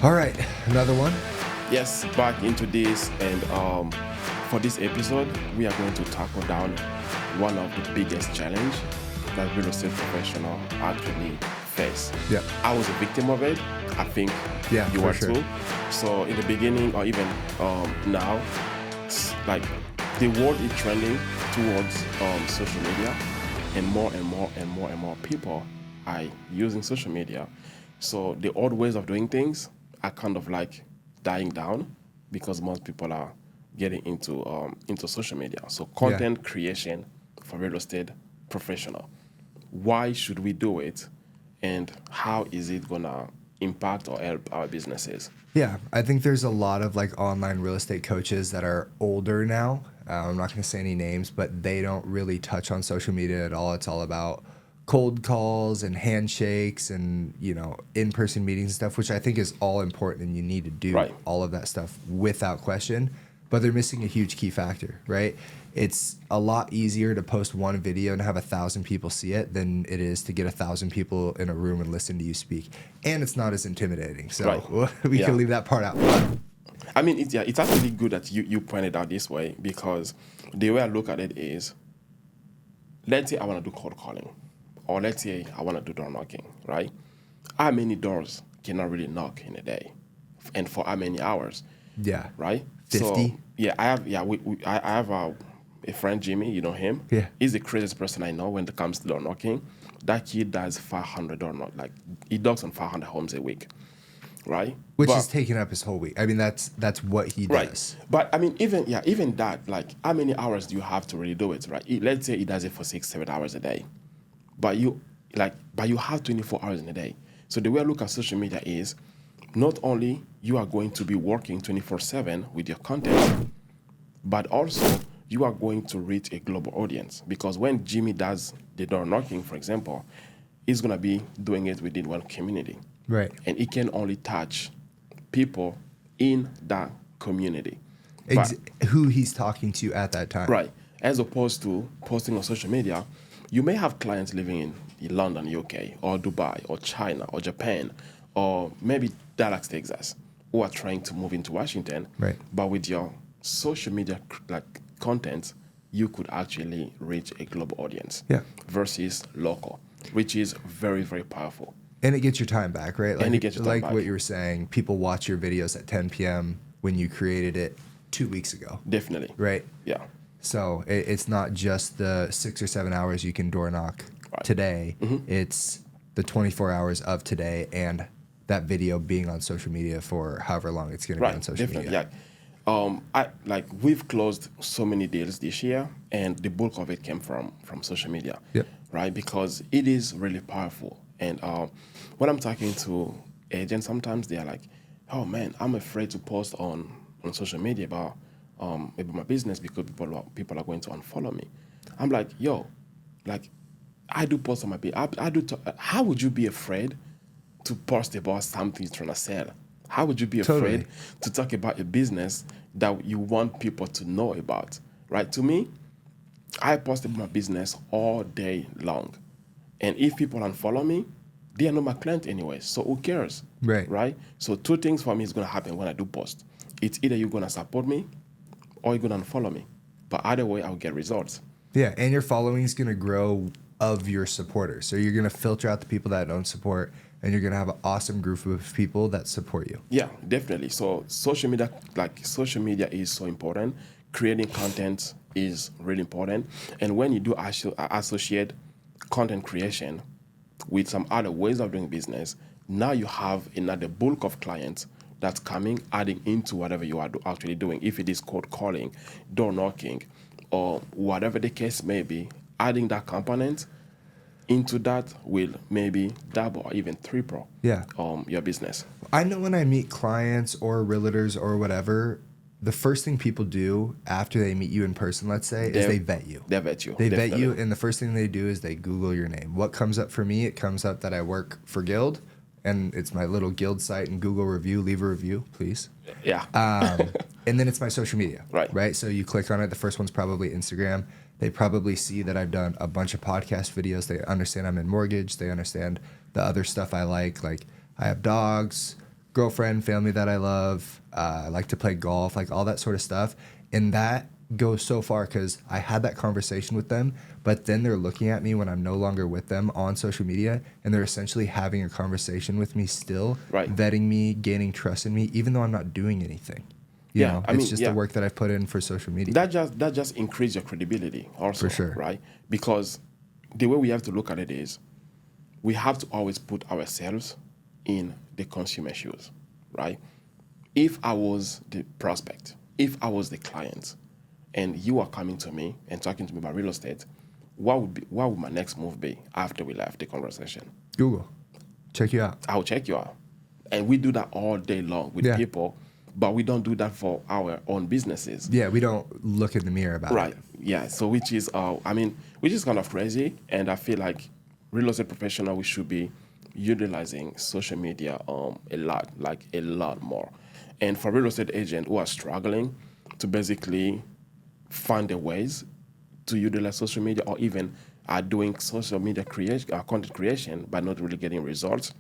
All right, another one. Yes, back into this, and for this episode, we are going to tackle down one of the biggest challenge that real estate professional actually face. Yeah. I was a victim of it. I think you are too. So in the beginning, or even now, like the world is trending towards social media, and more people are using social media. So the old ways of doing things are kind of like dying down because most people are getting into social media. So content creation for real estate professional. Why should we do it, and how is it gonna impact or help our businesses? Yeah, I think there's a lot of like online real estate coaches that are older now. I'm not going to say any names, but they don't really touch on social media at all. It's all about cold calls and handshakes and, you know, in-person meetings and stuff, which I think is all important, and you need to do all of that stuff without question. But they're missing a huge key factor, right? It's a lot easier to post one video and have 1,000 people see it than it is to get 1,000 people in a room and listen to you speak. And it's not as intimidating. So we can leave that part out. I mean, it's actually good that you pointed out this way, because the way I look at it is, let's say I want to do cold calling, or let's say I want to do door knocking, right? How many doors can I really knock in a day, and for how many hours? Yeah, right. 50. So I have a friend, Jimmy. You know him. Yeah, he's the craziest person I know when it comes to door knocking. That kid does 500 door knock, like he knocks on 500 homes a week. Right, which is taking up his whole week. I mean, that's what he does. Right, but I mean, even that, like, how many hours do you have to really do it? Right, let's say he does it for 6-7 hours a day, but you have 24 hours in a day. So the way I look at social media is, not only you are going to be working 24/7 with your content, but also you are going to reach a global audience, because when Jimmy does the door knocking, for example, he's gonna be doing it within one community. Right. And it can only touch people in that community. Who he's talking to at that time. Right. As opposed to posting on social media, you may have clients living in London, UK, or Dubai, or China, or Japan, or maybe Dallas, Texas, who are trying to move into Washington. Right. But with your social media content, you could actually reach a global audience. Yeah. Versus local, which is very, very powerful. And it gets your time back, right? Like, and it gets your time back. What you were saying, people watch your videos at 10 p.m. when you created it 2 weeks ago. Definitely. Right? Yeah. So it's not just the 6 or 7 hours you can door knock today. Mm-hmm. It's the 24 hours of today, and that video being on social media for however long it's going to be on social media. Yeah. We've closed so many deals this year, and the bulk of it came from social media. Yep. Right? Because it is really powerful. And when I'm talking to agents, sometimes they're like, "Oh man, I'm afraid to post on social media about my business because people are going to unfollow me." I'm like, "Yo, like, I do post on my page. How would you be afraid to post about something you're trying to sell? How would you be afraid to talk about a business that you want people to know about?" Right? To me, I post about my business all day long. And if people unfollow me, they are not my client anyway. So who cares? Right? So two things for me is going to happen when I do post. It's either you're going to support me or you're going to unfollow me. But either way, I'll get results. Yeah, and your following is going to grow of your supporters. So you're going to filter out the people that don't support, and you're going to have an awesome group of people that support you. Yeah, definitely. So social media is so important. Creating content is really important. And when you do associate content creation with some other ways of doing business, now you have another bulk of clients that's coming, adding into whatever you are actually doing. If it is cold calling, door knocking, or whatever the case may be, adding that component into that will maybe double or even triple your business. I know when I meet clients or realtors or whatever, the first thing people do after they meet you in person, let's say, is they vet you. They vet you. They vet you, and the first thing they do is they Google your name. What comes up for me? It comes up that I work for Guild, and it's my little Guild site and Google review. Leave a review, please. Yeah. And then it's my social media. Right. So you click on it. The first one's probably Instagram. They probably see that I've done a bunch of podcast videos. They understand I'm in mortgage. They understand the other stuff I like I have dogs, girlfriend, family that I love. I like to play golf, like all that sort of stuff. And that goes so far because I had that conversation with them, but then they're looking at me when I'm no longer with them on social media, and they're essentially having a conversation with me still, Right. vetting me, gaining trust in me, even though I'm not doing anything. You Yeah, know, I it's mean, just yeah. the work that I've put in for social media. That just increase your credibility also, For sure. right? Because the way we have to look at it is we have to always put ourselves in the consumer shoes, right? If I was the prospect, if I was the client, and you are coming to me and talking to me about real estate, what would my next move be after we left the conversation? Google, check you out. I'll check you out. And we do that all day long with Yeah. people, but we don't do that for our own businesses. Yeah, we don't look in the mirror about Right. it. Yeah. So which is which is kind of crazy. And I feel like real estate professional, we should be utilizing social media a lot more. And for real estate agents who are struggling to basically find the ways to utilize social media, or even are doing social media creation, content creation, but not really getting results,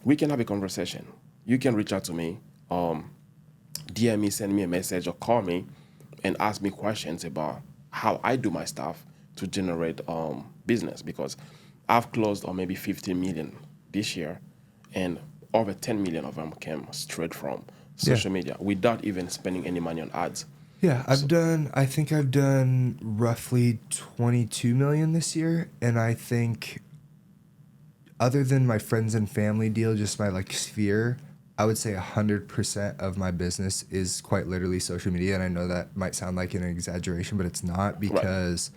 we can have a conversation. You can reach out to me, DM me, send me a message, or call me and ask me questions about how I do my stuff to generate business. Because I've closed on maybe 15 million this year, and over 10 million of them came straight from social media without even spending any money on ads. Yeah, I think I've done roughly 22 million this year. And I think other than my friends and family deal, just my like sphere, I would say 100% of my business is quite literally social media. And I know that might sound like an exaggeration, but it's not, because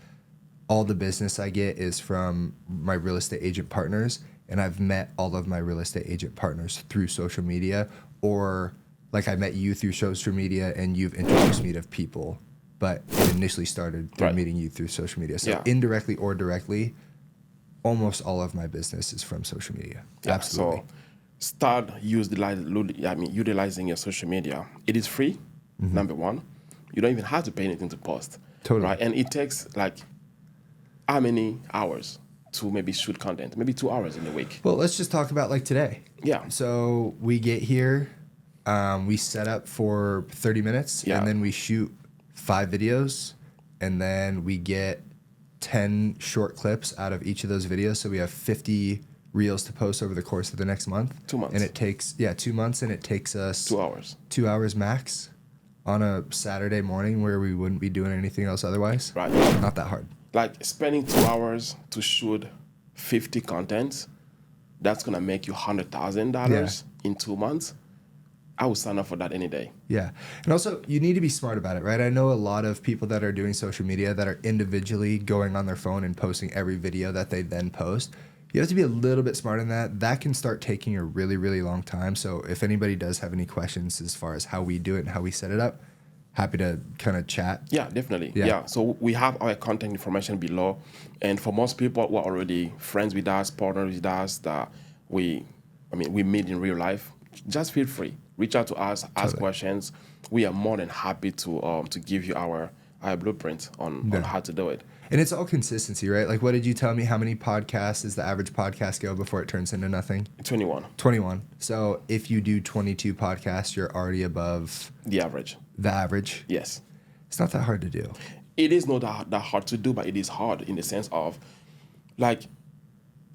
all the business I get is from my real estate agent partners. And I've met all of my real estate agent partners through social media, or like I met you through social media and you've introduced me to people, but it initially started through meeting you through social media. So indirectly or directly, almost all of my business is from social media. Yeah, Absolutely. So start utilizing your social media. It is free, number one. You don't even have to pay anything to post. Totally. Right? And it takes like how many hours to maybe shoot content? Maybe 2 hours in a week. Well, let's just talk about like today. Yeah. So we get here, we set up for 30 minutes, and then we shoot 5 videos, and then we get 10 short clips out of each of those videos. So we have 50 reels to post over the course of the next month. 2 months. And it takes, 2 months, and it takes us 2 hours. 2 hours max on a Saturday morning where we wouldn't be doing anything else otherwise. Right. Not that hard. Like spending 2 hours to shoot 50 contents, that's going to make you $100,000 in 2 months. I would sign up for that any day. Yeah. And also, you need to be smart about it, right? I know a lot of people that are doing social media that are individually going on their phone and posting every video that they then post. You have to be a little bit smart in that. That can start taking a really, really long time. So if anybody does have any questions as far as how we do it and how we set it up, happy to kind of chat. Yeah, definitely. Yeah. So we have our content information below. And for most people who are already friends with us, partners with us, that we meet in real life, just feel free. Reach out to us, ask questions. We are more than happy to give you our blueprint on how to do it. And it's all consistency, right? Like, what did you tell me? How many podcasts does the average podcast go before it turns into nothing? 21. 21. So if you do 22 podcasts, you're already above the average. The average? Yes. It's not that hard to do. It is not that hard to do, but it is hard in the sense of, like,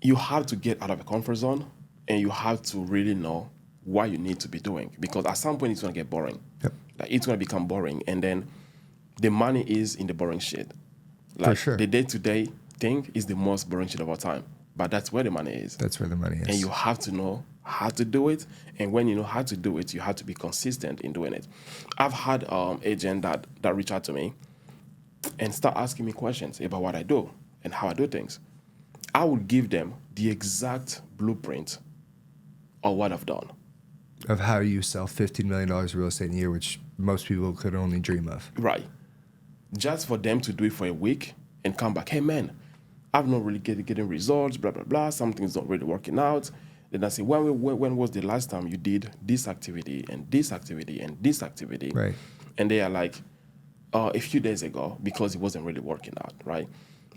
you have to get out of a comfort zone, and you have to really know what you need to be doing, because at some point it's going to get boring. Yep. Like, it's going to become boring, and then the money is in the boring shit. Like, for sure. The day-to-day thing is the most boring shit of all time, but that's where the money is. That's where the money is. And you have to know how to do it, and when you know how to do it, you have to be consistent in doing it. I've had agents that reach out to me and start asking me questions about what I do and how I do things. I would give them the exact blueprint of what I've done. Of how you sell $15 million of real estate in a year, which most people could only dream of. Right. Just for them to do it for a week and come back, hey man, I've not really getting results, blah, blah, blah, something's not really working out. Then I say, when was the last time you did this activity and this activity and this activity? Right. And they are like, a few days ago, because it wasn't really working out, right?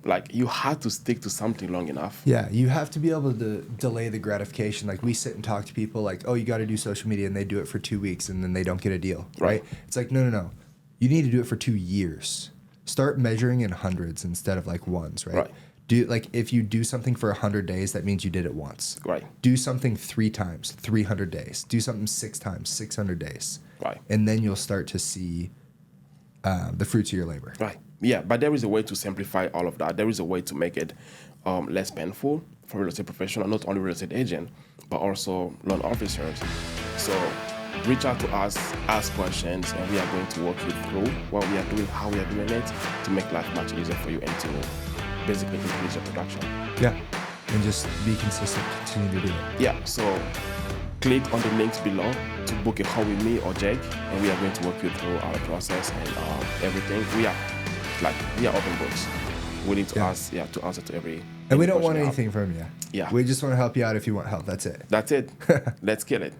like you have to stick to something long enough. Yeah, you have to be able to delay the gratification. Like we sit and talk to people like, oh, you got to do social media, and they do it for 2 weeks and then they don't get a deal, right? It's like, no. You need to do it for 2 years. Start measuring in hundreds instead of like ones, right? Do like if you do something for 100 days, that means you did it once. Right. Do something 3 times, 300 days. Do something 6 times, 600 days. Right. And then you'll start to see the fruits of your labor. Right. Yeah, but there is a way to simplify all of that. There is a way to make it less painful for real estate professional, not only real estate agent, but also loan officers. So reach out to us, ask questions, and we are going to walk you through what we are doing, how we are doing it, to make life much easier for you and to basically increase your production. Yeah. And just be consistent, continue to do it. Yeah, so click on the links below to book a call with me or Jake, and we are going to walk you through our process and everything. We are open books, willing to answer to every. And we don't want anything from you. Yeah. We just want to help you out if you want help. That's it. That's it. Let's kill it.